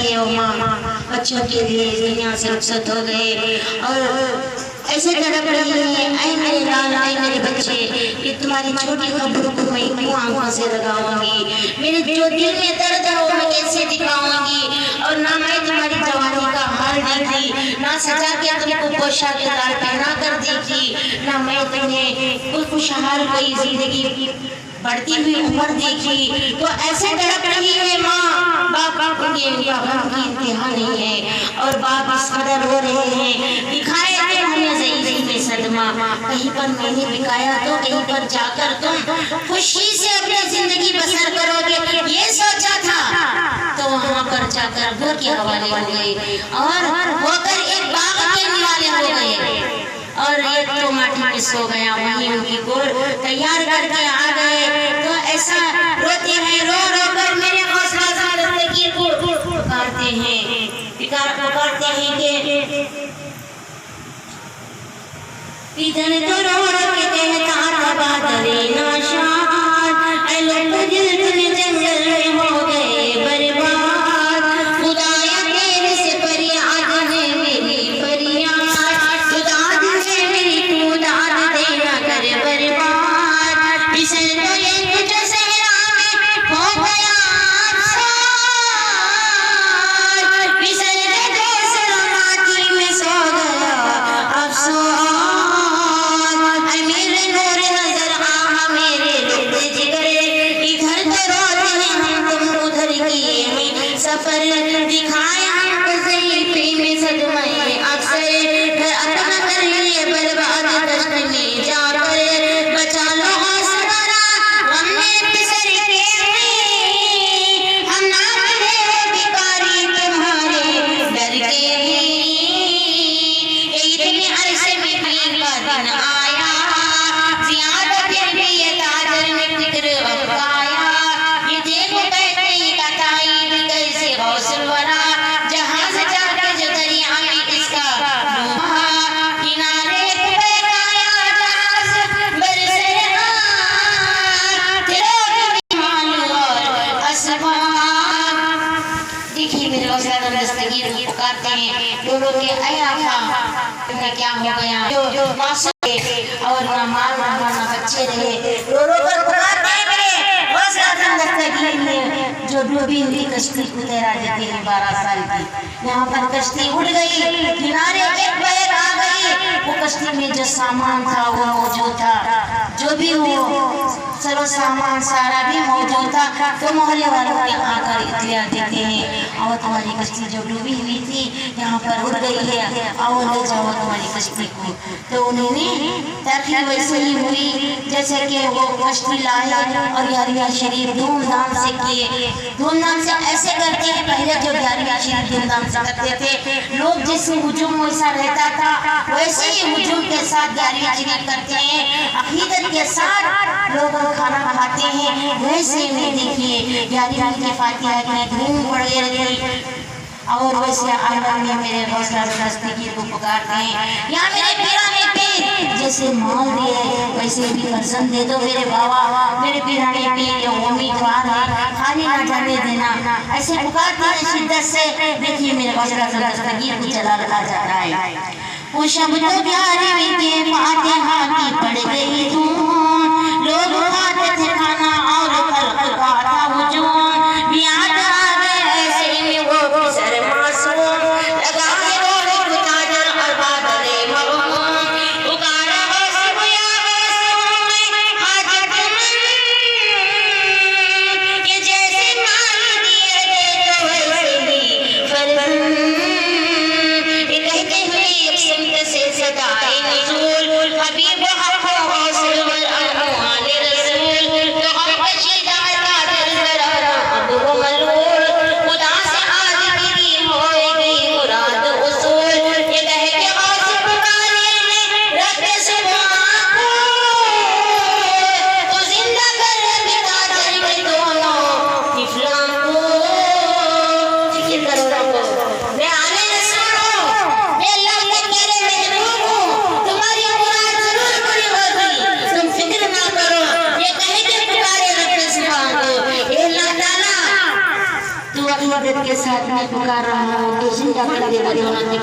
लिए ओ माँ बच्चों के लिए दुनिया से रुखसत हो गए और ऐसे तड़प रही है, ऐ मेरे लाल, ऐ मेरे बच्चे, कि तुम्हारी छोटी खबरों को मैं क्यों आंखों से लगाऊंगी, मेरे जो दिल में दर्द है वो मैं कैसे दिखाऊंगी। और ना मैं तुम्हारी जवानी का हाल देखी, ना सजा के तुमको पोशाक दार पहना कर देखी, ना मैं तुम्हें कोई खुशहाल कोई जिंदगी बढ़ती हुई उम्र देखी। तो ऐसे तड़प रही है माँ, बाप उनके गम की इंतहा नहीं है और बाप इस कदर रो रहे हैं। दिखाया कि हमने ज़िंदगी में सदमा, कहीं पर मैंने बिकाया तो कहीं पर जाकर तुम खुशी से अपनी जिंदगी बसर करोगे, ये सोचा था। तो वहाँ पर जाकर वो के हवाले हो गए और होकर एक बाग के निवाले हो गए और एक तो माटी में सो गया, वहीं उनकी गोर तैयार करके आ गए। तो ऐसा रोते हैं, रो रो कर मेरे हौसला ज़िंदगी को पुकारते हैं, पुकारते हैं कि इधर तो रो रो के कहता था बादले नाशाद, ऐ लोग दिल जंगल में हो गए बर्बाद, खुदाया तेरे से फरियाद है मेरी फरियाद, खुदा तुझे मेरी तू दाद देना कर बर्बाद, फिसल तो ये तुझे सहरा में हो गया अफसोस, फिसल तो सलामती में सो गया अफसोस, मेरे नूर नजर आ मेरे दिल जिगरे, इधर तो रोते हैं हम तुम उधर किए सफर, दिखाया ज़रीफ़ी में सदमे अक्सर, घर अपना कर लिए बर्बाद दश्त में जाकर, बचा लो आसमाना गम में फिसल के हम ना मिले भिखारी तुम्हारे डर के भी, इतने अरसे में पीर का दिन आया, ज़ियादा फिर भी ये ताजर ने फिक्र अपनाया, ये देखो कहते का ताईद कैसे गौसल वरा, जहां से जाकर जो दरिया में इसका डूबा, किनारे पे बैठाया जहाज बरसे मालूम और असबाब। देखिए मेरे हौसला दस्तगीर को पुकारते हैं, रो रो के ऐ आका तुम्हें क्या हो गया, जो मासूम और ना माँ ना बच्चे रहे, रो रो कर पुकारते हैं मेरे हौसला दस्तगीर में, जो डूबी हुई कश्ती को तैरा देते हैं 12 साल की। यहाँ पर कश्ती उड़ गई, किनारे एक बैग आ गई, वो कश्ती में जो सामान था वो मौजूद था, जो भी वो सर्व सामान सारा भी मौजूद था। तो मोहल्ले वालों के आकर इत्तला देते हैं और तुम्हारी कश्ती जो डूबी हुई थी यहाँ पर उड़ गई है, और ले जाओ तुम्हारी कश्ती को। तो उन्होंने तरकीब वैसे ही हुई जैसे कि वो कश्ती लाए और ग्यारहवीं शरीफ धूमधाम से किए, धूमधाम से ऐसे करते हैं। पहले जो ग्यारहवीं शरीफ धूमधाम से करते थे लोग, जैसे हुजूम वैसा रहता था वैसे ही हुजूम के साथ ग्यारहवीं शरीफ करते हैं, अकीदत के साथ लोग खाना खाते हैं, वैसे में देखिए ग्यारहवीं की फातिहा की धूम पड़ गई और वैसे आलम में मेरे हौसला दस्तगीर को पुकारते हैं, या मेरे पीराने पीर जैसे माल दिए वैसे भी फर्जंद दे दो मेरे बाबा, मेरे पीराने पीर जो उम्मीदवार है खाली ना जाने देना, ऐसे पुकारते हैं शिद्दत से। देखिए मेरे हौसला दस्तगीर को चला रहा जा रहा है, वो शब्द ग्यारहवीं के फातिहा की पड़ गई धूम, लोग खाते थे खाना और खल्क का था हुजूम, याद आ गए ऐसे में वो फिसर मासूम, लगा के रोड को ताजर और बादले मगमूम, पुकारा गौस या गौस में हाजत के जैसे मान दिए देखो वैसे ही फर्जंद, ये कहते हुए एक सिमत से सदाए नुज़ूल, हबीब हक गौसल वल अहवाल रसूल, तो हम कशीदा ताजर जरा अब वो मलूम। के साथ मैं पुकार रहा हूँ, तो जिंदा कर दे